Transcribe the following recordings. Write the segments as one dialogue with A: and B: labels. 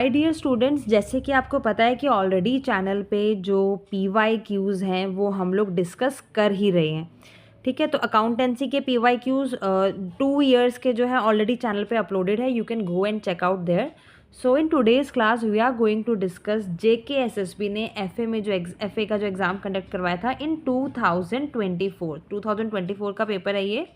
A: Hi dear students, जैसे कि आपको पता है कि ऑलरेडी चैनल पे जो PYQs हैं वो हम लोग डिस्कस कर ही रहे हैं। ठीक है, तो अकाउंटेंसी के PYQs 2 years के जो है ऑलरेडी चैनल पे अपलोडेड है। You can go and check out there. So in today's class we are going to discuss JKSSB ने FA में जो FA का जो एग्ज़ाम कंडक्ट करवाया था इन 2024 का पेपर है ये।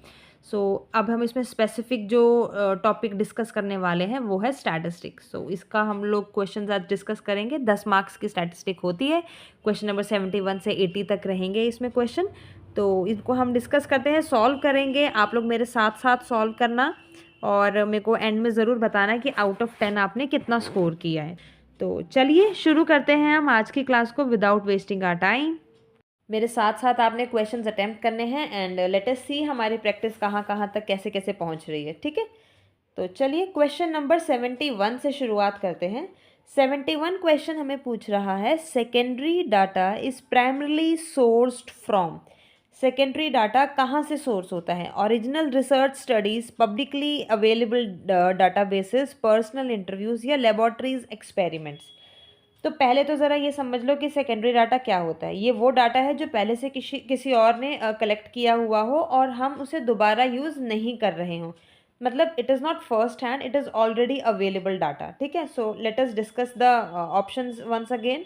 A: सो अब हम इसमें स्पेसिफिक जो टॉपिक डिस्कस करने वाले हैं वो है स्टैटिस्टिक्स। सो इसका हम लोग क्वेश्चन आज डिस्कस करेंगे। 10 मार्क्स की स्टैटिस्टिक होती है। क्वेश्चन नंबर 71 से 80 तक रहेंगे इसमें क्वेश्चन। तो इनको हम डिस्कस करते हैं, सॉल्व करेंगे। आप लोग मेरे साथ साथ सॉल्व करना और मेरे को एंड में ज़रूर बताना कि आउट ऑफ 10 आपने कितना स्कोर किया है। तो चलिए शुरू करते हैं हम आज की क्लास को विदाउट वेस्टिंग आवर टाइम। मेरे साथ साथ आपने क्वेश्चंस अटेम्प्ट करने हैं एंड लेट अस सी हमारी प्रैक्टिस कहाँ कहाँ तक कैसे कैसे पहुँच रही है। ठीक है, तो चलिए क्वेश्चन नंबर 71 से शुरुआत करते हैं। 71 क्वेश्चन हमें पूछ रहा है, secondary data is primarily sourced from. Secondary data कहाँ से सोर्स होता है? Original research studies, publicly available databases, personal interviews या लेबॉर्ट्रीज एक्सपेरिमेंट्स। तो पहले तो ज़रा ये समझ लो कि सेकेंडरी डाटा क्या होता है। ये वो डाटा है जो पहले से किसी और ने कलेक्ट किया हुआ हो और हम उसे दोबारा यूज़ नहीं कर रहे हों। मतलब it is not first hand, it is already available data. ठीक है, so let us discuss the options once again.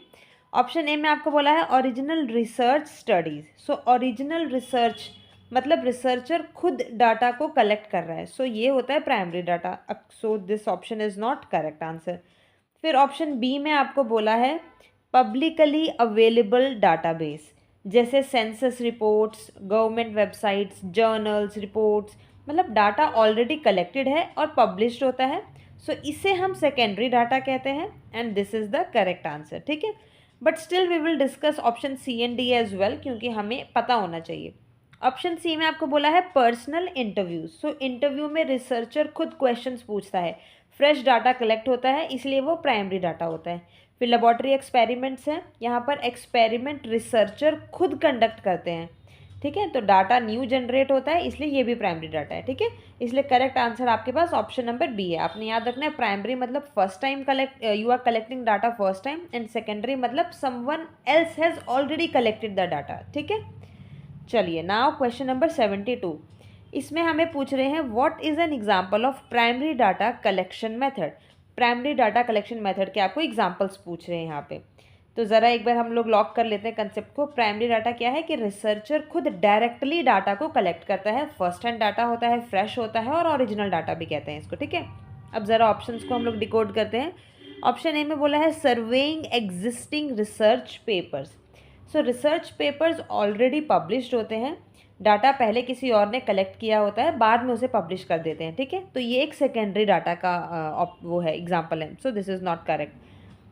A: Option A में आपको बोला है original research studies. So original research मतलब रिसर्चर खुद डाटा को कलेक्ट कर रहा है। सो ये होता है primary data. So this option is not correct answer. फिर ऑप्शन बी में आपको बोला है पब्लिकली अवेलेबल डाटाबेस, जैसे census reports, government websites, journals, reports. मतलब डाटा ऑलरेडी कलेक्टेड है और पब्लिश्ड होता है। सो इसे हम सेकेंडरी डाटा कहते हैं and this is the correct answer. ठीक है, but still we will discuss option C and D as well, क्योंकि हमें पता होना चाहिए। ऑप्शन सी में आपको बोला है पर्सनल इंटरव्यूज। सो इंटरव्यू में रिसर्चर खुद क्वेश्चंस पूछता है, फ्रेश डाटा कलेक्ट होता है, इसलिए वो प्राइमरी डाटा होता है। फिर लेबॉर्ट्री एक्सपेरिमेंट्स हैं, यहाँ पर एक्सपेरिमेंट रिसर्चर खुद कंडक्ट करते हैं। ठीक है, तो डाटा न्यू जनरेट होता है, इसलिए ये भी प्राइमरी डाटा है। ठीक है, इसलिए करेक्ट आंसर आपके पास ऑप्शन नंबर बी है। आपने याद रखना है प्राइमरी मतलब first time you are collecting data first time, and secondary मतलब someone else has already collected the data. ठीक है, चलिए नाउ क्वेश्चन नंबर 72। इसमें हमें पूछ रहे हैं what is an example of primary data collection method. Primary data collection method के आपको एग्जांपल्स पूछ रहे हैं यहाँ पे। तो ज़रा एक बार हम लोग लॉक कर लेते हैं कंसेप्ट को। प्राइमरी डाटा क्या है कि रिसर्चर खुद डायरेक्टली डाटा को कलेक्ट करता है। फर्स्ट हैंड डाटा होता है, फ्रेश होता है और ओरिजिनल डाटा भी कहते हैं इसको। ठीक है, अब ज़रा ऑप्शंस को हम लोग डिकोड करते हैं। ऑप्शन ए में बोला है सर्वेइंग एग्जिस्टिंग रिसर्च पेपर्स। सो रिसर्च पेपर्स ऑलरेडी पब्लिश्ड होते हैं, डाटा पहले किसी और ने कलेक्ट किया होता है, बाद में उसे पब्लिश कर देते हैं। ठीक है, तो ये एक सेकेंडरी डाटा का वो है, एग्जांपल है। सो दिस इज़ नॉट करेक्ट।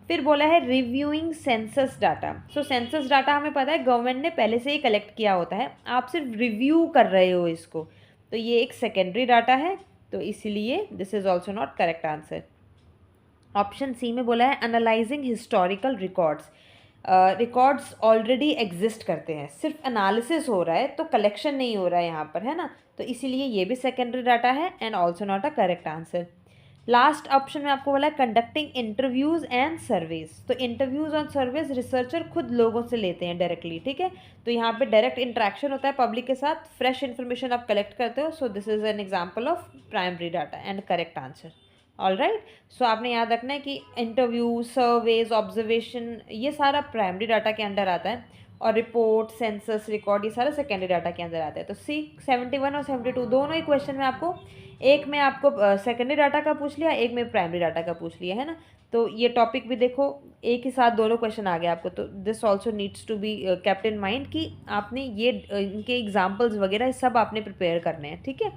A: फिर बोला है रिव्यूइंग सेंसस डाटा। सो सेंसस डाटा हमें पता है गवर्नमेंट ने पहले से ही कलेक्ट किया होता है, आप सिर्फ रिव्यू कर रहे हो इसको, तो ये एक सेकेंडरी डाटा है, तो इसीलिए this is also not correct answer. Option C में बोला है analysing historical records. Records already exist करते हैं, सिर्फ एनालिसिस हो रहा है, तो कलेक्शन नहीं हो रहा है यहाँ पर, है ना, तो इसीलिए ये भी सेकेंडरी डाटा है and also not a correct answer. Last option में आपको बोला है कंडक्टिंग इंटरव्यूज़ एंड सर्वेज। तो इंटरव्यूज़ और सर्वेज रिसर्चर खुद लोगों से लेते हैं डायरेक्टली। ठीक है, तो यहाँ पे डायरेक्ट इंटरेक्शन होता है पब्लिक के साथ, फ्रेश इन्फॉर्मेशन आप कलेक्ट करते हो। So this is an example of primary data and correct answer. All right, so आपने याद रखना है कि इंटरव्यू, सर्वेज, ऑब्जर्वेशन ये सारा प्राइमरी डाटा के अंडर आता है, और रिपोर्ट, सेंसस, रिकॉर्ड ये सारा सेकेंडरी डाटा के अंदर आता है। तो सी 71 और 72 दोनों ही क्वेश्चन में आपको, एक में आपको सेकेंडरी डाटा का पूछ लिया, एक में प्राइमरी डाटा का पूछ लिया, है ना। तो ये टॉपिक भी देखो, एक ही साथ दोनों क्वेश्चन आ गए आपको। तो this also needs to be kept in mind कि आपने ये इनके एग्जाम्पल्स वगैरह सब आपने प्रिपेयर करने हैं। ठीक है,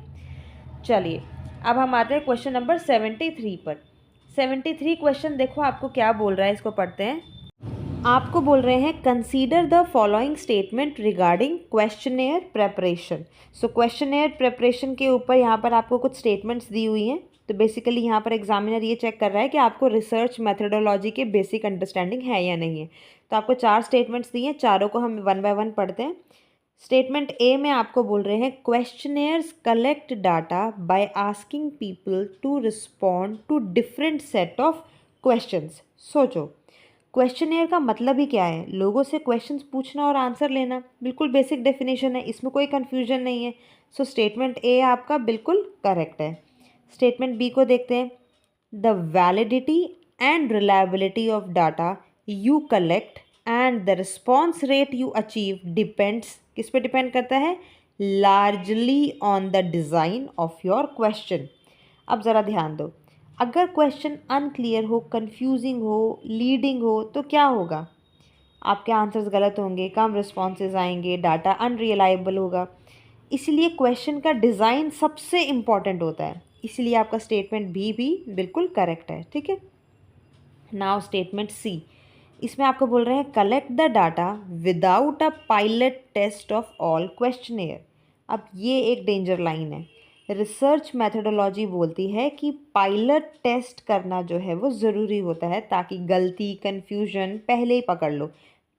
A: चलिए अब हम आते हैं क्वेश्चन नंबर 73 पर। 73 क्वेश्चन देखो आपको क्या बोल रहा है, इसको पढ़ते हैं। आपको बोल रहे हैं consider the following statement regarding questionnaire preparation. So questionnaire preparation के ऊपर यहाँ पर आपको कुछ स्टेटमेंट्स दी हुई हैं। तो बेसिकली यहाँ पर एग्जामिनर ये चेक कर रहा है कि आपको रिसर्च मेथडोलॉजी के बेसिक अंडरस्टैंडिंग है या नहीं है। तो आपको 4 स्टेटमेंट्स दिए हैं, चारों को हम 1 बाय 1 पढ़ते हैं। स्टेटमेंट ए में आपको बोल रहे हैं questionnaires collect data by asking people to respond to different set of questions. सोचो, क्वेश्चनेयर का मतलब ही क्या है? लोगों से क्वेश्चंस पूछना और आंसर लेना। बिल्कुल बेसिक डेफिनेशन है, इसमें कोई कन्फ्यूजन नहीं है। सो स्टेटमेंट ए आपका बिल्कुल करेक्ट है। स्टेटमेंट बी को देखते हैं। The validity and reliability of data you collect and the response rate you achieve depends, किस पे डिपेंड करता है? Largely on the design of your question. अब ज़रा ध्यान दो, अगर क्वेश्चन अनक्लियर हो, कंफ्यूजिंग हो, लीडिंग हो तो क्या होगा? आपके आंसर्स गलत होंगे, कम रिस्पॉन्सेज आएंगे, डाटा अनरिलायबल होगा। इसलिए क्वेश्चन का डिज़ाइन सबसे इम्पॉर्टेंट होता है, इसलिए आपका स्टेटमेंट भी बिल्कुल करेक्ट है। ठीक है, नाउ स्टेटमेंट सी, इसमें आपको बोल रहे हैं collect the data without a pilot test of all questionnaire. अब ये एक डेंजर लाइन है। रिसर्च मेथोडोलॉजी बोलती है कि पायलट टेस्ट करना जो है वो ज़रूरी होता है ताकि गलती, कन्फ्यूजन पहले ही पकड़ लो।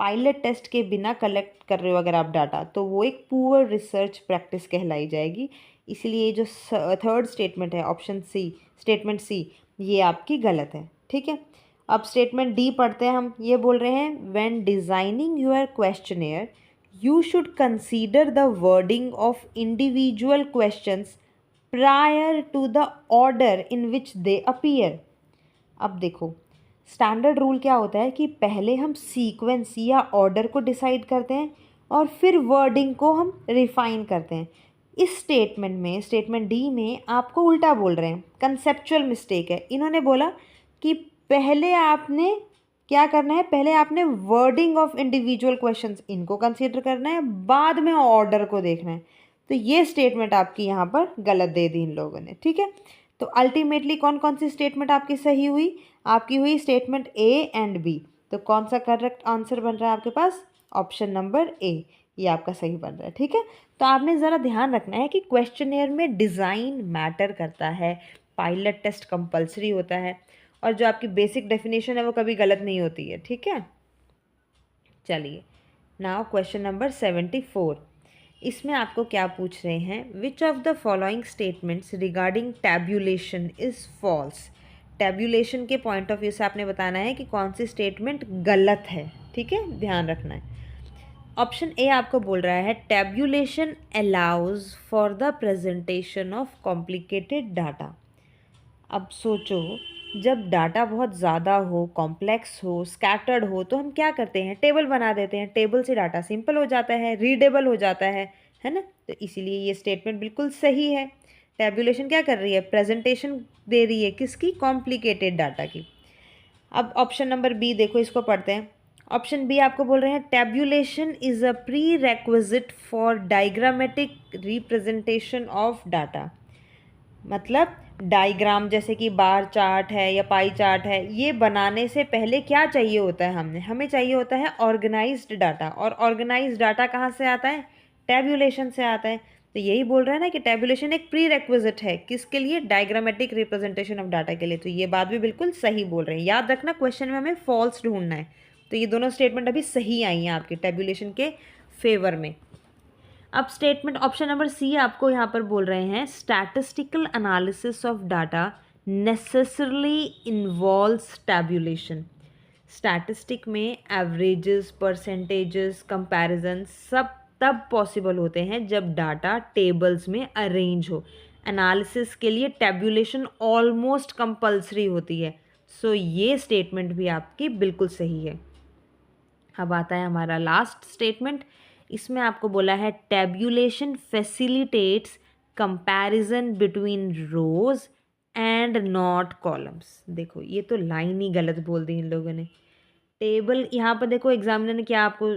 A: पायलट टेस्ट के बिना कलेक्ट कर रहे हो अगर आप डाटा, तो वो एक पुअर रिसर्च प्रैक्टिस कहलाई जाएगी। इसलिए जो थर्ड स्टेटमेंट है, ऑप्शन सी, स्टेटमेंट सी, ये आपकी गलत है। ठीक है, अब स्टेटमेंट डी पढ़ते हैं हम। ये बोल रहे हैं when designing your questionnaire you should consider the wording of individual questions prior to the order in which they appear. अब देखो, स्टैंडर्ड रूल क्या होता है कि पहले हम सीक्वेंस या ऑर्डर को डिसाइड करते हैं और फिर वर्डिंग को हम रिफाइन करते हैं। इस स्टेटमेंट में, स्टेटमेंट डी में आपको उल्टा बोल रहे हैं, कंसेप्चुअल मिस्टेक है। इन्होंने बोला कि पहले आपने क्या करना है, पहले आपने वर्डिंग ऑफ इंडिविजुअल क्वेश्चंस इनको कंसीडर करना है, बाद में ऑर्डर को देखना है। तो ये स्टेटमेंट आपकी यहाँ पर गलत दे दी इन लोगों ने। ठीक है, तो अल्टीमेटली कौन कौन सी स्टेटमेंट आपकी सही हुई? आपकी हुई स्टेटमेंट ए एंड बी। तो कौन सा करेक्ट आंसर बन रहा है आपके पास? ऑप्शन नंबर ए, ये आपका सही बन रहा है। ठीक है, तो आपने ज़रा ध्यान रखना है कि क्वेश्चनेयर में डिज़ाइन मैटर करता है, पायलट टेस्ट कंपलसरी होता है, और जो आपकी बेसिक डेफिनेशन है वो कभी गलत नहीं होती है। ठीक है, चलिए नाउ क्वेश्चन नंबर 74। इसमें आपको क्या पूछ रहे हैं? Which of the following statements regarding tabulation is false. Tabulation के पॉइंट ऑफ व्यू से आपने बताना है कि कौन सी स्टेटमेंट गलत है। ठीक है, ध्यान रखना है। ऑप्शन ए आपको बोल रहा है tabulation allows for the presentation of complicated data. अब सोचो, जब डाटा बहुत ज़्यादा हो, कॉम्प्लेक्स हो, स्कैटर्ड हो, तो हम क्या करते हैं? टेबल बना देते हैं। टेबल से डाटा सिंपल हो जाता है, रीडेबल हो जाता है ना? तो इसीलिए ये स्टेटमेंट बिल्कुल सही है। टैब्यूलेशन क्या कर रही है? प्रेजेंटेशन दे रही है किसकी? कॉम्प्लिकेटेड डाटा की। अब ऑप्शन नंबर बी देखो, इसको पढ़ते हैं। ऑप्शन बी आपको बोल रहे हैं tabulation is a prerequisite for diagrammatic representation of data. मतलब डायग्राम जैसे कि बार चार्ट है या पाई चार्ट है, ये बनाने से पहले क्या चाहिए होता है? हमें चाहिए होता है ऑर्गेनाइज्ड डाटा। और ऑर्गेनाइज्ड डाटा कहाँ से आता है? टैब्यूलेशन से आता है। तो यही बोल रहा है ना कि टैब्यूलेशन एक प्री रेक्विजिट है किसके लिए? डायग्रामेटिक रिप्रेजेंटेशन ऑफ डाटा के लिए। तो ये बात भी बिल्कुल सही बोल रहे हैं। याद रखना, क्वेश्चन में हमें फॉल्स ढूंढना है। तो ये दोनों स्टेटमेंट अभी सही आई हैं आपके टैब्यूलेशन के फेवर में। अब स्टेटमेंट ऑप्शन नंबर सी आपको यहाँ पर बोल रहे हैं statistical analysis of data necessarily involves tabulation. Statistic में एवरेजेस, परसेंटेजेस, कंपैरिजन सब तब पॉसिबल होते हैं जब डाटा टेबल्स में अरेंज हो। एनालिसिस के लिए टैब्यूलेशन ऑलमोस्ट कंपल्सरी होती है। सो ये स्टेटमेंट भी आपकी बिल्कुल सही है। अब आता है हमारा लास्ट स्टेटमेंट। इसमें आपको बोला है tabulation facilitates comparison between rows and not columns. देखो, ये तो लाइन ही गलत बोल दी इन लोगों ने। टेबल यहाँ पर देखो, एग्जामिनर ने क्या आपको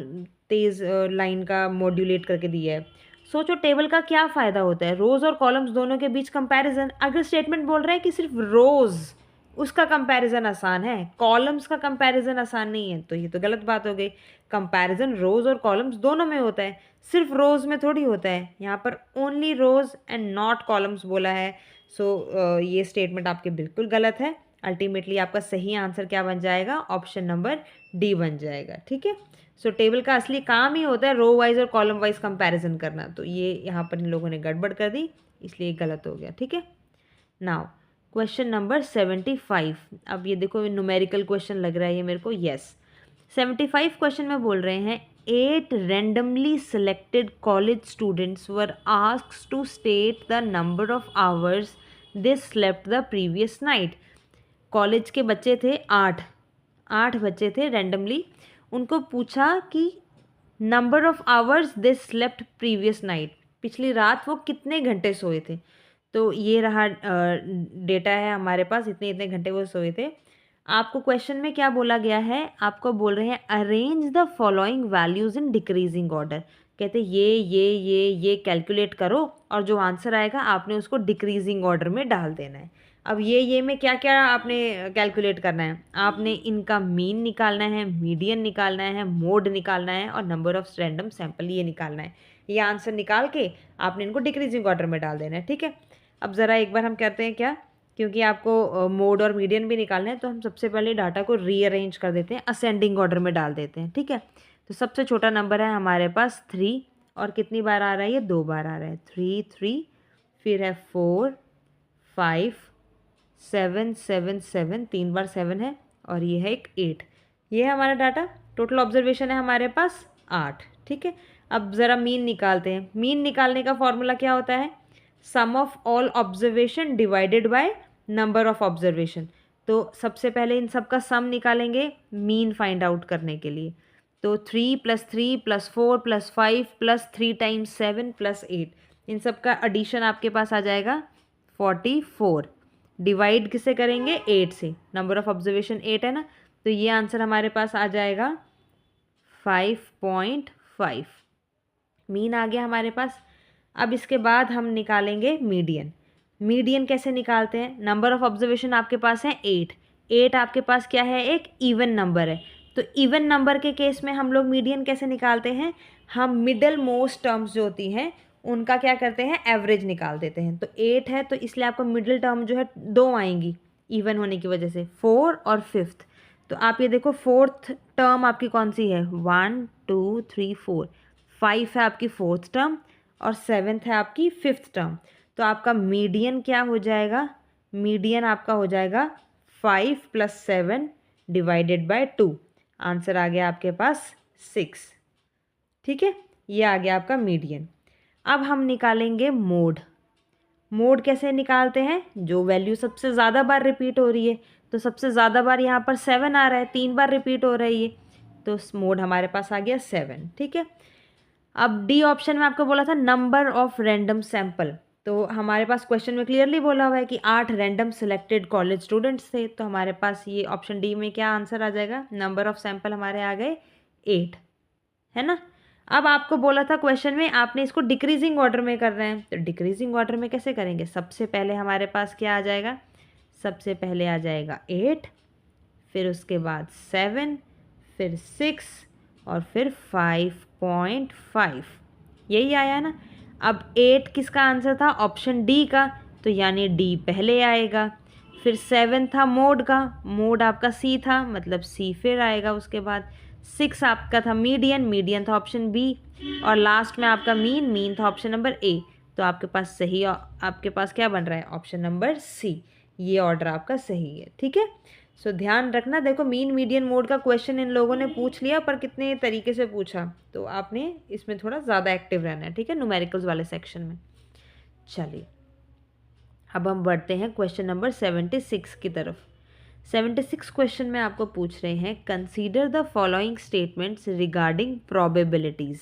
A: तेज़ लाइन का मॉड्यूलेट करके दिया है। सोचो, टेबल का क्या फ़ायदा होता है? रोज़ और कॉलम्स दोनों के बीच कंपैरिजन। अगर स्टेटमेंट बोल रहा है कि सिर्फ रोज़, उसका कंपैरिजन आसान है, कॉलम्स का कंपैरिजन आसान नहीं है, तो ये तो गलत बात हो गई। कंपैरिजन रोज़ और कॉलम्स दोनों में होता है, सिर्फ रोज़ में थोड़ी होता है। यहाँ पर only rows and not columns बोला है। सो ये स्टेटमेंट आपके बिल्कुल गलत है। अल्टीमेटली आपका सही आंसर क्या बन जाएगा? ऑप्शन नंबर डी बन जाएगा। ठीक है, सो टेबल का असली काम ही होता है रो वाइज और कॉलम वाइज कंपैरिजन करना। तो ये यहाँ पर इन लोगों ने गड़बड़ कर दी, इसलिए गलत हो गया। ठीक है, नाउ क्वेश्चन नंबर 75। अब ये देखो न्यूमेरिकल क्वेश्चन लग रहा है ये मेरे को। यस, 75 क्वेश्चन में बोल रहे हैं 8 randomly selected college students were asked to state the number of hours they slept the previous night। College के बच्चे थे 8 बच्चे थे रैंडमली, उनको पूछा कि number of hours they slept previous night, पिछली रात वो कितने घंटे सोए थे। तो ये रहा डेटा है हमारे पास, इतने इतने घंटे वो सोए थे। आपको क्वेश्चन में क्या बोला गया है, आपको बोल रहे हैं arrange the following values in decreasing order. कहते ये कैलकुलेट करो और जो आंसर आएगा आपने उसको डिक्रीजिंग ऑर्डर में डाल देना है। अब ये में क्या क्या आपने कैलकुलेट करना है, आपने इनका मीन निकालना है, मीडियन निकालना है, मोड निकालना है और नंबर ऑफ रैंडम सैंपल ये निकालना है। ये आंसर निकाल के आपने इनको डिक्रीजिंग ऑर्डर में डाल देना है। ठीक है, अब ज़रा एक बार हम करते हैं क्या, क्योंकि आपको मोड और मीडियन भी निकालना है तो हम सबसे पहले डाटा को रीअरेंज कर देते हैं, असेंडिंग ऑर्डर में डाल देते हैं। ठीक है, तो सबसे छोटा नंबर है हमारे पास 3 और कितनी बार आ रहा है, ये 2 बार आ रहा है। 3 फिर है 4 5 7 7 7, 3 बार 7 है और ये है एक 8। ये है हमारा डाटा। टोटल ऑब्जर्वेशन है हमारे पास 8। ठीक है, अब ज़रा मीन निकालते हैं। मीन निकालने का फॉर्मूला क्या होता है, sum of all observation divided by number of observation. तो सबसे पहले इन सब का सम निकालेंगे मीन फाइंड आउट करने के लिए। तो 3 + 3 + 4 + 5 + 3 × 7 + 8, इन सब का एडिशन आपके पास आ जाएगा 44। डिवाइड किससे करेंगे, 8 से। नंबर ऑफ ऑब्जर्वेशन 8 है ना, तो ये आंसर हमारे पास आ जाएगा 5.5। मीन आ गया हमारे पास। अब इसके बाद हम निकालेंगे मीडियन। मीडियन कैसे निकालते हैं, नंबर ऑफ ऑब्जर्वेशन आपके पास है 8 आपके पास क्या है, एक इवन नंबर है। तो इवन नंबर के केस में हम लोग मीडियन कैसे निकालते हैं, हम मिडल मोस्ट टर्म्स जो होती हैं उनका क्या करते हैं, एवरेज निकाल देते हैं। तो 8 है तो इसलिए आपको मिडिल टर्म जो है 2 आएंगी इवन होने की वजह से, 4 और 5th। तो आप ये देखो 4th टर्म आपकी कौन सी है, 1 2 3 4, 5 है आपकी 4th टर्म और 7th है आपकी 5th टर्म। तो आपका मीडियन क्या हो जाएगा, मीडियन आपका हो जाएगा 5 + 7 डिवाइडेड बाय 2। आंसर आ गया आपके पास 6। ठीक है, ये आ गया आपका मीडियन। अब हम निकालेंगे मोड। मोड कैसे निकालते हैं, जो वैल्यू सबसे ज़्यादा बार रिपीट हो रही है, तो सबसे ज़्यादा बार यहाँ पर 7 आ रहा है, 3 बार रिपीट हो रही है, तो मोड हमारे पास आ गया 7। ठीक है, अब डी ऑप्शन में आपको बोला था नंबर ऑफ रैंडम सैंपल, तो हमारे पास क्वेश्चन में क्लियरली बोला हुआ है कि 8 रैंडम सिलेक्टेड कॉलेज स्टूडेंट्स थे, तो हमारे पास ये ऑप्शन डी में क्या आंसर आ जाएगा, नंबर ऑफ सैंपल हमारे आ गए 8, है ना। अब आपको बोला था क्वेश्चन में आपने इसको डिक्रीजिंग ऑर्डर में कर रहे हैं, तो डिक्रीजिंग ऑर्डर में कैसे करेंगे, सबसे पहले हमारे पास क्या आ जाएगा, सबसे पहले आ जाएगा 8, फिर उसके बाद 7, फिर 6 और फिर 5.5, यही आया ना। अब 8 किसका आंसर था, ऑप्शन डी का, तो यानी डी पहले आएगा। फिर 7 था मोड का, मोड आपका सी था, मतलब सी फिर आएगा उसके बाद। 6 आपका था मीडियन, मीडियन था ऑप्शन बी, और लास्ट में आपका मीन, मीन था ऑप्शन नंबर ए। तो आपके पास सही, आपके पास क्या बन रहा है, ऑप्शन नंबर सी, ये ऑर्डर आपका सही है। ठीक है, सो ध्यान रखना, देखो मीन मीडियन मोड का क्वेश्चन इन लोगों ने पूछ लिया, पर कितने तरीके से पूछा, तो आपने इसमें थोड़ा ज़्यादा एक्टिव रहना है। ठीक है, न्यूमेरिकल्स वाले सेक्शन में। चलिए अब हम बढ़ते हैं क्वेश्चन नंबर 76 की तरफ। 76 क्वेश्चन में आपको पूछ रहे हैं consider the following statements regarding probabilities.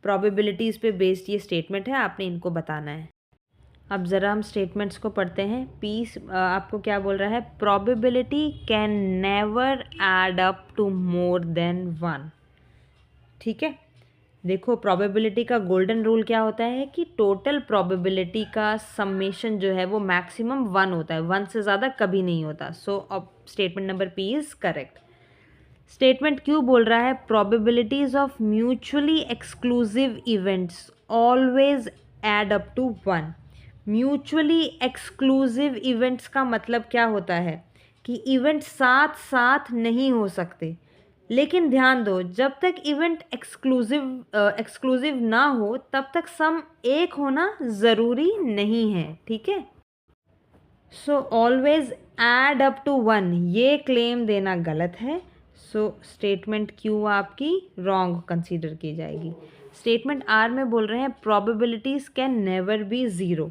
A: Probabilities पे बेस्ड ये स्टेटमेंट है, आपने इनको बताना है। अब ज़रा हम स्टेटमेंट्स को पढ़ते हैं। पीस आपको क्या बोल रहा है, probability can never add up to more than 1। ठीक है, देखो प्रोबेबिलिटी का गोल्डन रूल क्या होता है कि टोटल प्रोबेबिलिटी का समेशन जो है वो मैक्सिमम 1 होता है, 1 से ज़्यादा कभी नहीं होता। सो अब statement number P is correct. Statement क्यों बोल रहा है, probabilities of mutually exclusive events always add up to 1। Mutually exclusive events का मतलब क्या होता है कि इवेंट्स साथ साथ नहीं हो सकते, लेकिन ध्यान दो जब तक इवेंट एक्सक्लूसिव ना हो तब तक सम एक होना ज़रूरी नहीं है। ठीक है, so always add up to 1, ये क्लेम देना गलत है। सो स्टेटमेंट क्यू आपकी रॉन्ग कंसीडर की जाएगी। स्टेटमेंट आर में बोल रहे हैं probabilities can never be zero.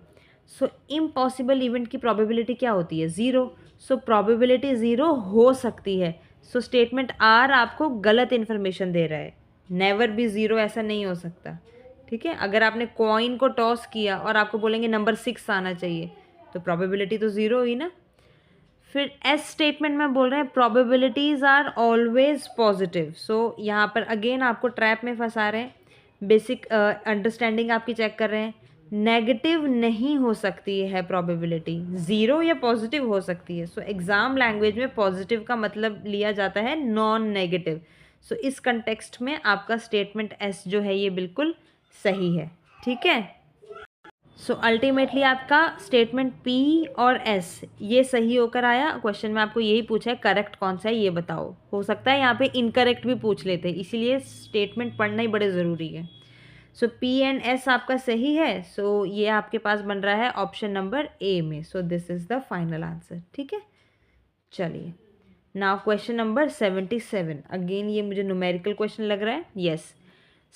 A: So impossible event की प्रोबेबिलिटी क्या होती है? ज़ीरो। सो प्रोबेबिलिटी ज़ीरो हो सकती है। सो स्टेटमेंट आर आपको गलत इन्फॉर्मेशन दे रहा है। नेवर बी ज़ीरो ऐसा नहीं हो सकता। ठीक है, अगर आपने कॉइन को टॉस किया और आपको बोलेंगे नंबर 6 आना चाहिए, तो प्रोबेबिलिटी तो ज़ीरो हुई ना। फिर एस स्टेटमेंट में बोल रहे हैं प्रोबेबिलिटीज़ आर ऑलवेज पॉजिटिव। सो यहाँ पर अगेन आपको ट्रैप में फंसा रहे हैं। बेसिक अंडरस्टैंडिंग आपकी चेक कर रहे हैं। नेगेटिव नहीं हो सकती है प्रोबेबिलिटी, ज़ीरो या पॉजिटिव हो सकती है। सो एग्ज़ाम लैंग्वेज में पॉजिटिव का मतलब लिया जाता है नॉन नेगेटिव। सो इस कंटेक्स्ट में आपका स्टेटमेंट एस जो है ये बिल्कुल सही है। ठीक है, सो अल्टीमेटली आपका स्टेटमेंट पी और एस ये सही होकर आया। क्वेश्चन में आपको यही पूछा है करेक्ट कौन सा है ये बताओ। हो सकता है यहाँ पे इनकरेक्ट भी पूछ लेते, इसीलिए स्टेटमेंट पढ़ना ही बड़े ज़रूरी है। सो पी एंड एस आपका सही है। सो ये आपके पास बन रहा है ऑप्शन नंबर ए में। सो this is the final answer. ठीक है, चलिए नाउ क्वेश्चन नंबर 77। अगेन ये मुझे न्यूमेरिकल क्वेश्चन लग रहा है। यस,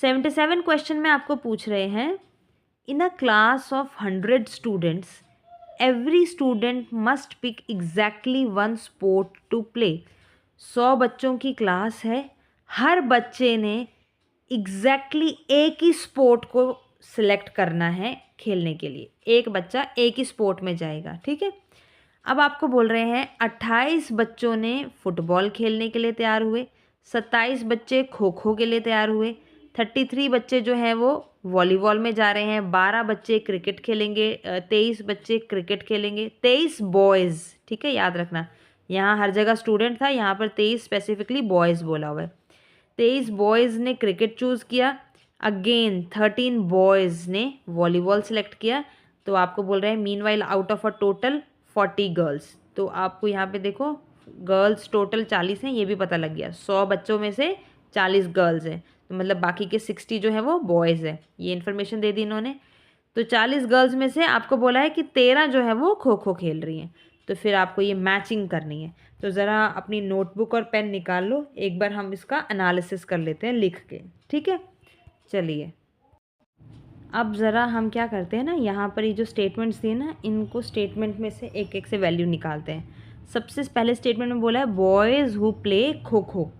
A: 77 क्वेश्चन में आपको पूछ रहे हैं in a class of 100 students, every student must pick exactly one sport to play. 100 बच्चों की क्लास है, हर बच्चे ने एग्जैक्टली एक ही स्पोर्ट को सिलेक्ट करना है खेलने के लिए। एक बच्चा एक ही स्पोर्ट में जाएगा। ठीक है, अब आपको बोल रहे हैं 28 बच्चों ने फुटबॉल खेलने के लिए तैयार हुए, 27 बच्चे खो खो के लिए तैयार हुए, 33 बच्चे जो हैं वो वॉलीबॉल में जा रहे हैं, 12 बच्चे क्रिकेट खेलेंगे, 23 बच्चे क्रिकेट खेलेंगे, 23 बॉयज़। ठीक है, याद रखना यहाँ हर जगह स्टूडेंट था, यहाँ पर 23 स्पेसिफिकली बॉयज़ बोला हुआ है। 23 बॉयज़ ने क्रिकेट चूज़ किया, अगेन 13 बॉयज़ ने वॉलीबॉल सेलेक्ट किया। तो आपको बोल रहे हैं meanwhile out of a total 40 girls. तो आपको यहाँ पे देखो गर्ल्स टोटल 40 हैं, ये भी पता लग गया। 100 बच्चों में से 40 गर्ल्स हैं, तो मतलब बाकी के 60 जो है वो बॉयज़ हैं। ये इन्फॉर्मेशन दे दी इन्होंने। तो 40 गर्ल्स में से आपको बोला है कि 13 जो है वो खो खो खेल रही हैं, तो फिर आपको ये मैचिंग करनी है। तो ज़रा अपनी नोटबुक और पेन निकाल लो, एक बार हम इसका एनालिसिस कर लेते हैं लिख के। ठीक है, चलिए अब ज़रा हम क्या करते हैं ना, यहाँ पर ये जो स्टेटमेंट्स दिए ना, इनको स्टेटमेंट में से एक एक से वैल्यू निकालते हैं। सबसे पहले स्टेटमेंट में बोला है boys who play kho kho.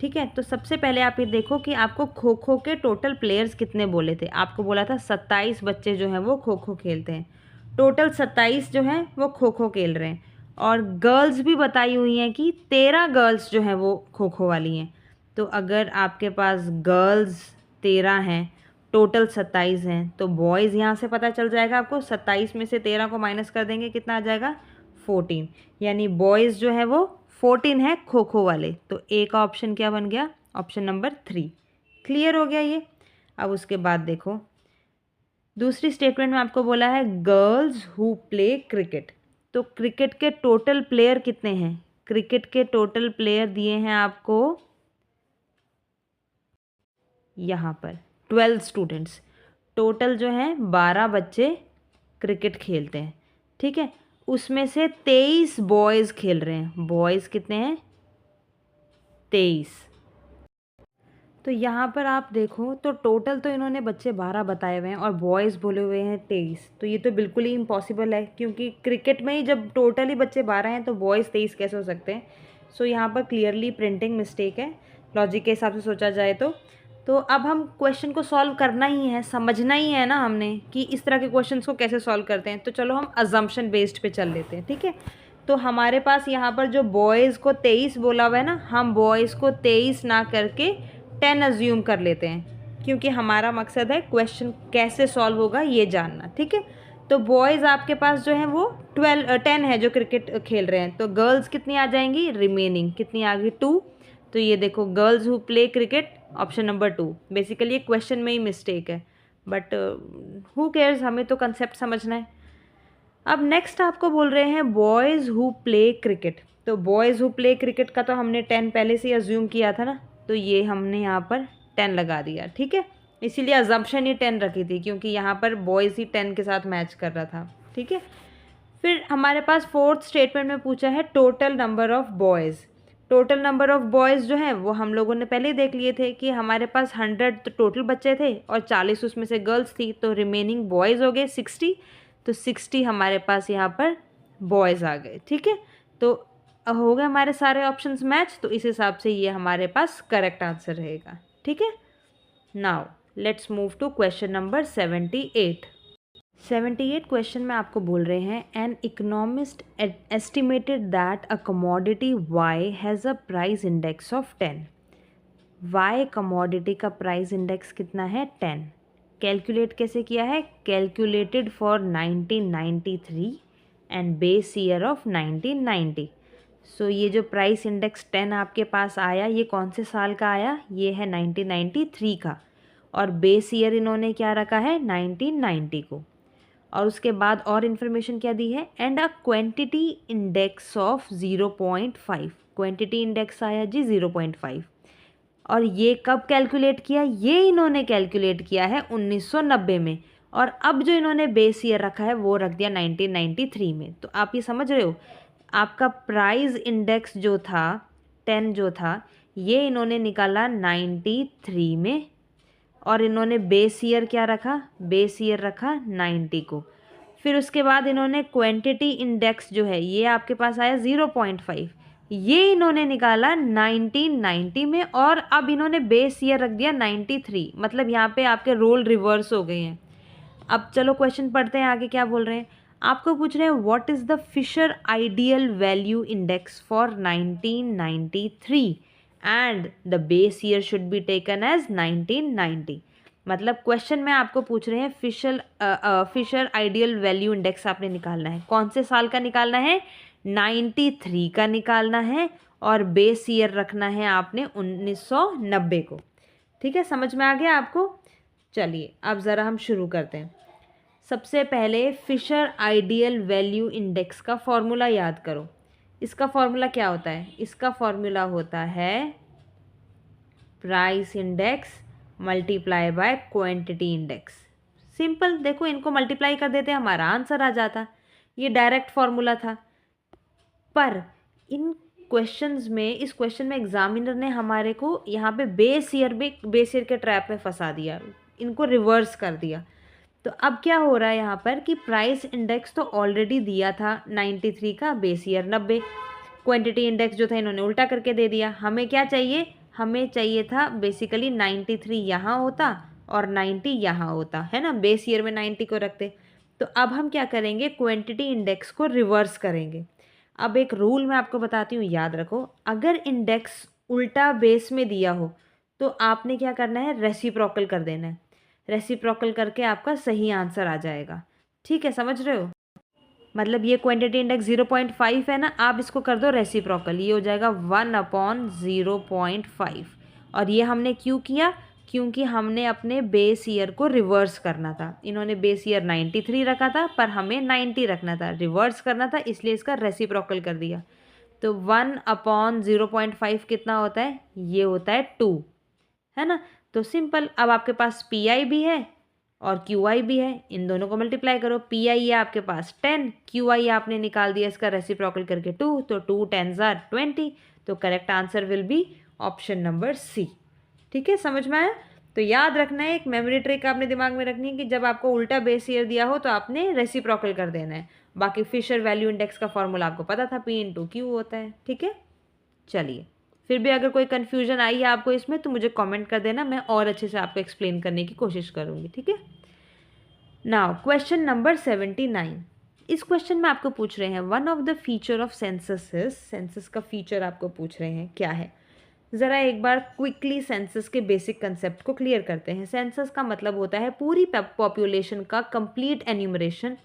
A: ठीक है, तो सबसे पहले आप ये देखो कि आपको खो खो के टोटल प्लेयर्स कितने बोले थे। आपको बोला था 27 बच्चे जो हैं वो खो खो खेलते हैं। टोटल 27 जो हैं वो खो खो खेल रहे हैं, और गर्ल्स भी बताई हुई हैं कि 13 गर्ल्स जो हैं वो खो खो वाली हैं। तो अगर आपके पास गर्ल्स 13 हैं, टोटल 27 हैं, तो बॉयज़ यहाँ से पता चल जाएगा आपको। 27 में से 13 को माइनस कर देंगे, कितना आ जाएगा? 14। यानी बॉयज़ जो है वो 14 है खो खो वाले। तो ए का ऑप्शन क्या बन गया? Option number 3। क्लियर हो गया ये। अब उसके बाद देखो दूसरी स्टेटमेंट में आपको बोला है गर्ल्स हु प्ले क्रिकेट। तो क्रिकेट के टोटल प्लेयर कितने हैं? क्रिकेट के टोटल प्लेयर दिए हैं आपको यहाँ पर 12 स्टूडेंट्स। टोटल जो हैं 12 बच्चे क्रिकेट खेलते हैं। ठीक है, उसमें से 23 बॉयज़ खेल रहे हैं। बॉयज़ कितने हैं? 23। तो यहाँ पर आप देखो तो टोटल तो इन्होंने बच्चे 12 बताए हुए हैं और बॉयज़ बोले हुए हैं 23। तो ये तो बिल्कुल ही इम्पॉसिबल है, क्योंकि क्रिकेट में ही जब टोटल ही बच्चे 12 हैं तो बॉयज़ 23 कैसे हो सकते हैं? सो यहाँ पर क्लियरली प्रिंटिंग मिस्टेक है, लॉजिक के हिसाब से सोचा जाए तो अब हम क्वेश्चन को सॉल्व करना ही है, समझना ही है ना हमने कि इस तरह के क्वेश्चंस को कैसे सॉल्व करते हैं। तो चलो हम अजम्पशन बेस्ड पे चल लेते हैं। ठीक है, तो हमारे पास यहाँ पर जो बॉयज़ को 23 बोला हुआ है ना, हम बॉयज़ को 23 ना करके 10 अज्यूम कर लेते हैं, क्योंकि हमारा मकसद है क्वेश्चन कैसे सॉल्व होगा ये जानना। ठीक है, तो बॉयज़ आपके पास जो है वो 10 है जो क्रिकेट खेल रहे हैं। तो गर्ल्स कितनी आ जाएंगी? रिमेनिंग कितनी आ गई? 2। तो ये देखो girls who play cricket option number 2। Basically ये क्वेश्चन में ही मिस्टेक है, बट हु केयर्स, हमें तो कंसेप्ट समझना है। अब नेक्स्ट आपको बोल रहे हैं बॉयज़ हु प्ले क्रिकेट। तो बॉयज़ हु प्ले क्रिकेट का तो हमने 10 पहले से ही अज्यूम किया था ना, तो ये हमने यहाँ पर 10 लगा दिया। ठीक है, इसीलिए अजम्पशन ही 10 रखी थी, क्योंकि यहाँ पर बॉयज़ ही 10 के साथ मैच कर रहा था। ठीक है, फिर हमारे पास फोर्थ स्टेटमेंट में पूछा है total number of boys. Total number of boys जो हैं वो हम लोगों ने पहले ही देख लिए थे कि हमारे पास 100 तो टोटल बच्चे थे और 40 उसमें से गर्ल्स थी, तो रिमेनिंग बॉयज़ हो गए 60। तो 60 हमारे पास यहाँ पर बॉयज़ आ गए। ठीक है, तो हो गए हमारे सारे ऑप्शंस मैच, तो इस हिसाब से ये हमारे पास करेक्ट आंसर रहेगा। ठीक है, now let's move to question number 78। 78 question में आपको बोल रहे हैं an economist estimated that a commodity Y has a price index of 10। Y commodity का प्राइस इंडेक्स कितना है? 10। कैलकुलेट कैसे किया है? Calculated for 1993 and base year of 1990। So ये जो प्राइस इंडेक्स 10 आपके पास आया, ये कौन से साल का आया? ये है 1993 का, और बेस ईयर इन्होंने क्या रखा है? 1990 को। और उसके बाद और इन्फॉर्मेशन क्या दी है? And a quantity index of 0.5। Quantity index आया जी 0.5। और ये कब कैलकुलेट किया? ये इन्होंने कैलकुलेट किया है 1990 में, और अब जो इन्होंने बेस ईयर रखा है वो रख दिया 1993 में। तो आप ये समझ रहे हो, आपका प्राइस इंडेक्स जो था 10 जो था, ये इन्होंने निकाला 93 में, और इन्होंने बेस ईयर क्या रखा? बेस ईयर रखा 90 को। फिर उसके बाद इन्होंने क्वांटिटी इंडेक्स जो है ये आपके पास आया 0.5, ये इन्होंने निकाला 1990 में, और अब इन्होंने बेस ईयर रख दिया 93। मतलब यहाँ पे आपके रोल रिवर्स हो गए हैं। अब चलो क्वेश्चन पढ़ते हैं आगे क्या बोल रहे हैं। आपको पूछ रहे हैं what is the Fisher ideal value index for 1993 and the base year should be taken as 1990। मतलब क्वेश्चन में आपको पूछ रहे हैं फिशर आइडियल वैल्यू इंडेक्स आपने निकालना है। कौन से साल का निकालना है? 93 का निकालना है, और बेस ईयर रखना है आपने 1990 को। ठीक है, समझ में आ गया आपको? चलिए अब ज़रा हम शुरू करते हैं। सबसे पहले फिशर आइडियल वैल्यू इंडेक्स का फॉर्मूला याद करो। इसका फॉर्मूला क्या होता है? इसका फॉर्मूला होता है price index multiply by quantity index. Simple, देखो इनको मल्टीप्लाई कर देते हमारा आंसर आ जाता। ये डायरेक्ट फॉर्मूला था। पर इन क्वेश्चंस में, इस क्वेश्चन में एग्जामिनर ने हमारे को यहाँ पे बेस ईयर के ट्रैप में फंसा दिया, इनको रिवर्स कर दिया। तो अब क्या हो रहा है यहाँ पर कि प्राइस इंडेक्स तो ऑलरेडी दिया था 93 का, बेस ईयर 90। क्वांटिटी इंडेक्स जो था इन्होंने उल्टा करके दे दिया। हमें क्या चाहिए? हमें चाहिए था बेसिकली 93 यहाँ होता और 90 यहाँ होता, है ना, बेस ईयर में 90 को रखते। तो अब हम क्या करेंगे? क्वांटिटी इंडेक्स को रिवर्स करेंगे। अब एक रूल मैं आपको बताती हूँ, याद रखो। अगर इंडेक्स उल्टा बेस में दिया हो तो आपने क्या करना है? रेसिप्रोकल कर देना है। रेसिप्रोकल करके आपका सही आंसर आ जाएगा। ठीक है, समझ रहे हो? मतलब ये क्वांटिटी इंडेक्स 0.5 है ना, आप इसको कर दो रेसिप्रोकल, ये हो जाएगा 1/0.5। और ये हमने क्यों किया? क्योंकि हमने अपने बेस ईयर को रिवर्स करना था। इन्होंने बेस ईयर 93 रखा था, पर हमें 90 रखना था, रिवर्स करना था, इसलिए इसका रेसिप्रोकल कर दिया। तो 1/0.5 कितना होता है? ये होता है 2, है ना। तो सिंपल, अब आपके पास पी आई भी है और क्यू आई भी है, इन दोनों को मल्टीप्लाई करो। पी आई है आपके पास 10, क्यू आई आपने निकाल दिया इसका रेसिप्रोकल करके 2, तो 2 10s are 20। तो correct answer will be option number C. ठीक है, समझ में आया? तो याद रखना है, एक मेमोरी ट्रिक आपने दिमाग में रखनी है कि जब आपको उल्टा बेस ईयर दिया हो तो आपने रेसिप्रोकल कर देना है। बाकी फिशर वैल्यू इंडेक्स का फॉर्मूला आपको पता था, पी इंटू क्यू होता है। ठीक है, चलिए, फिर भी अगर कोई कन्फ्यूजन आई है आपको इसमें तो मुझे कमेंट कर देना, मैं और अच्छे से आपको एक्सप्लेन करने की कोशिश करूँगी। ठीक है, नाउ क्वेश्चन नंबर 79। इस क्वेश्चन में आपको पूछ रहे हैं one of the feature of census is, census का फीचर आपको पूछ रहे हैं क्या है। ज़रा एक बार क्विकली सेंसस के बेसिक कंसेप्ट को क्लियर करते हैं। सेंसस का मतलब होता है पूरी पॉपुलेशन का कंप्लीट एन्यूमरेशन,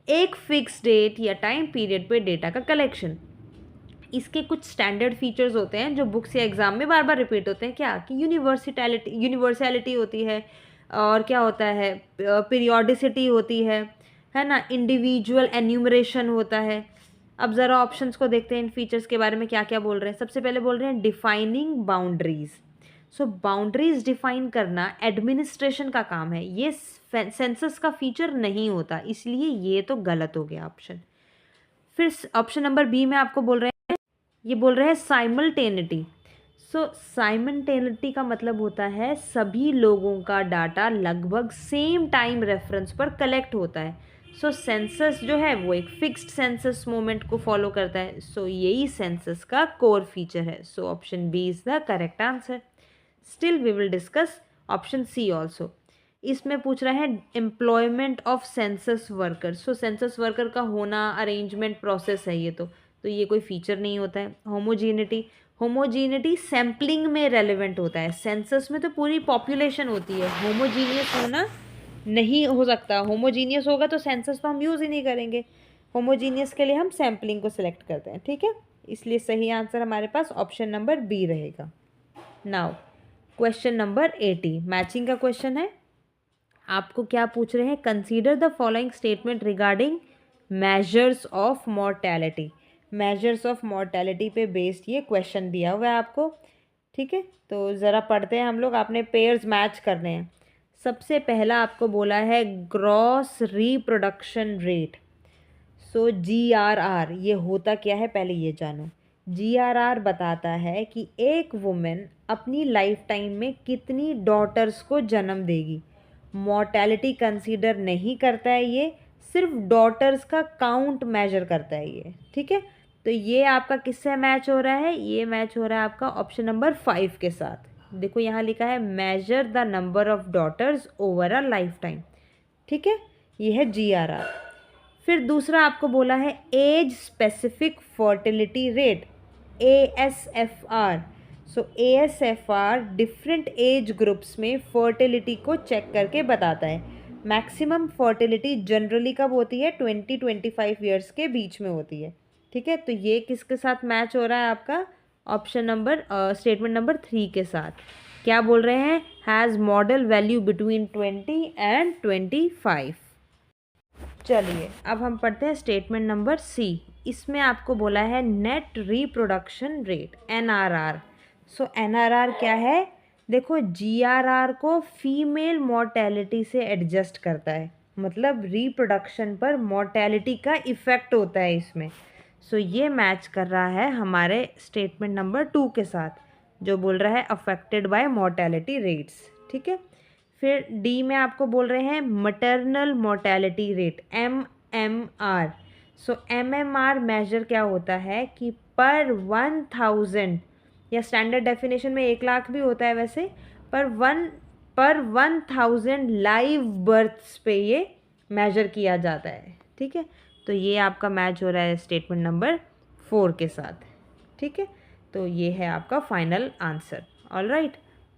A: एक फिक्स डेट या टाइम पीरियड पे डेटा का कलेक्शन। इसके कुछ स्टैंडर्ड फीचर्स होते हैं जो बुक्स या एग्जाम में बार बार रिपीट होते हैं। क्या कि यूनिवर्सैलिटी होती है, और क्या होता है, पीरियोडिसिटी होती है ना, इंडिविजुअल एन्यूमरेशन होता है। अब ज़रा ऑप्शंस को देखते हैं, इन फीचर्स के बारे में क्या क्या बोल रहे हैं। सबसे पहले बोल रहे हैं डिफाइनिंग बाउंड्रीज। सो बाउंड्रीज डिफाइन करना एडमिनिस्ट्रेशन का काम है, ये सेंसस का फीचर नहीं होता, इसलिए ये तो गलत हो गया ऑप्शन। फिर ऑप्शन नंबर बी में आपको बोल रहे हैं, ये बोल रहे हैं साइमल्टेनिटी। सो साइमल्टेनिटी का मतलब होता है सभी लोगों का डाटा लगभग सेम टाइम रेफरेंस पर कलेक्ट होता है। सो सेंसस जो है वो एक फिक्स्ड सेंसस मोमेंट को फॉलो करता है। सो यही सेंसस का कोर फीचर है। So option B is the correct answer. Still we will discuss option C also. इसमें पूछ रहा है employment of census worker. So census worker का होना अरेंजमेंट प्रोसेस है ये, तो ये कोई फीचर नहीं होता है। होमोजीनिटी, होमोजीनिटी सैम्पलिंग में रेलेवेंट होता है। सेंसस में तो पूरी पॉपुलेशन होती है, होमोजीनियस होना नहीं हो सकता। होमोजीनियस होगा तो सेंसस तो हम यूज़ ही नहीं करेंगे। होमोजीनियस के लिए हम सैम्पलिंग को सिलेक्ट करते हैं, ठीक है। इसलिए सही आंसर हमारे पास ऑप्शन नंबर बी रहेगा। नाउ क्वेश्चन नंबर 80 मैचिंग का क्वेश्चन है। आपको क्या पूछ रहे हैं, consider the following statement regarding measures of mortality. Measures of mortality पे बेस्ड ये क्वेश्चन दिया हुआ है आपको, ठीक है। तो ज़रा पढ़ते हैं हम लोग, आपने पेयर्स मैच करने हैं। सबसे पहला आपको बोला है ग्रॉस रिप्रोडक्शन रेट। सो GRR ये होता क्या है, पहले ये जानो। GRR बताता है कि एक वुमेन अपनी लाइफ टाइम में कितनी डॉटर्स को जन्म देगी। मॉर्टेलिटी कंसीडर नहीं करता है ये, सिर्फ डॉटर्स का काउंट मेजर करता है ये, ठीक है। तो ये आपका किससे मैच हो रहा है, ये मैच हो रहा है आपका ऑप्शन नंबर 5 के साथ। देखो यहाँ लिखा है measure the number of daughters over a life time, ठीक है। ये है GRR। फिर दूसरा आपको बोला है age specific fertility rate, ASFR। सो ASFR डिफरेंट एज ग्रुप्स में फर्टिलिटी को चेक करके बताता है। मैक्सिमम फर्टिलिटी जनरली कब होती है, 20-25 ईयर्स के बीच में होती है, ठीक है। तो ये किसके साथ मैच हो रहा है आपका, ऑप्शन नंबर स्टेटमेंट नंबर 3 के साथ। क्या बोल रहे हैं, has model value between 20 and 25। चलिए अब हम पढ़ते हैं स्टेटमेंट नंबर सी। इसमें आपको बोला है नेट रिप्रोडक्शन रेट, NRR। सो NRR क्या है, देखो GRR को फीमेल मोर्टेलिटी से एडजस्ट करता है, मतलब रिप्रोडक्शन पर मोर्टेलिटी का इफ़ेक्ट होता है इसमें। सो ये मैच कर रहा है हमारे स्टेटमेंट नंबर 2 के साथ, जो बोल रहा है अफेक्टेड बाय मोर्टेलिटी रेट्स, ठीक है। फिर डी में आपको बोल रहे हैं मटरनल मोर्टेलिटी रेट, MMR। सो MMR मेजर क्या होता है कि पर 1000, या स्टैंडर्ड डेफिनेशन में 1 लाख भी होता है वैसे, पर 1000 लाइव बर्थ्स पे ये मेजर किया जाता है, ठीक है। तो ये आपका मैच हो रहा है स्टेटमेंट नंबर 4 के साथ, ठीक है। तो ये है आपका फाइनल आंसर। ऑलराइट,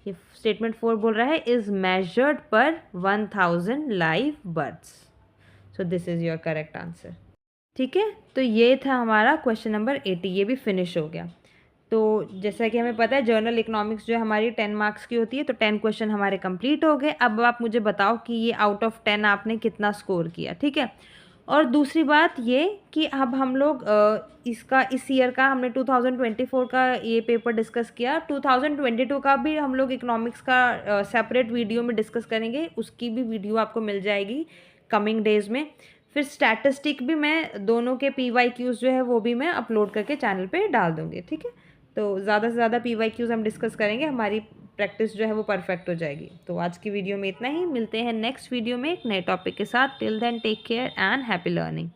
A: ये स्टेटमेंट 4 बोल रहा है इज मेजर्ड पर 1000 live births. So this is your correct answer, ठीक है। तो ये था हमारा क्वेश्चन नंबर 80, ये भी फिनिश हो गया। तो जैसा कि हमें पता है जर्नल इकोनॉमिक्स जो हमारी 10 मार्क्स की होती है, तो 10 क्वेश्चन हमारे कंप्लीट हो गए। अब आप मुझे बताओ कि ये आउट ऑफ 10 आपने कितना स्कोर किया, ठीक है। और दूसरी बात ये कि अब हम लोग इस ईयर का हमने 2024 का ये पेपर डिस्कस किया, 2022 का भी हम लोग इकोनॉमिक्स का सेपरेट वीडियो में डिस्कस करेंगे, उसकी भी वीडियो आपको मिल जाएगी कमिंग डेज़ में। फिर स्टैटिस्टिक भी मैं दोनों के PYQs जो है वो भी मैं अपलोड करके चैनल पे डाल दूँगी, ठीक है। तो ज़्यादा से ज़्यादा PYQs हम डिस्कस करेंगे, हमारी प्रैक्टिस जो है वो परफेक्ट हो जाएगी। तो आज की वीडियो में इतना ही, मिलते हैं नेक्स्ट वीडियो में एक नए टॉपिक के साथ। Till then take care and happy learning.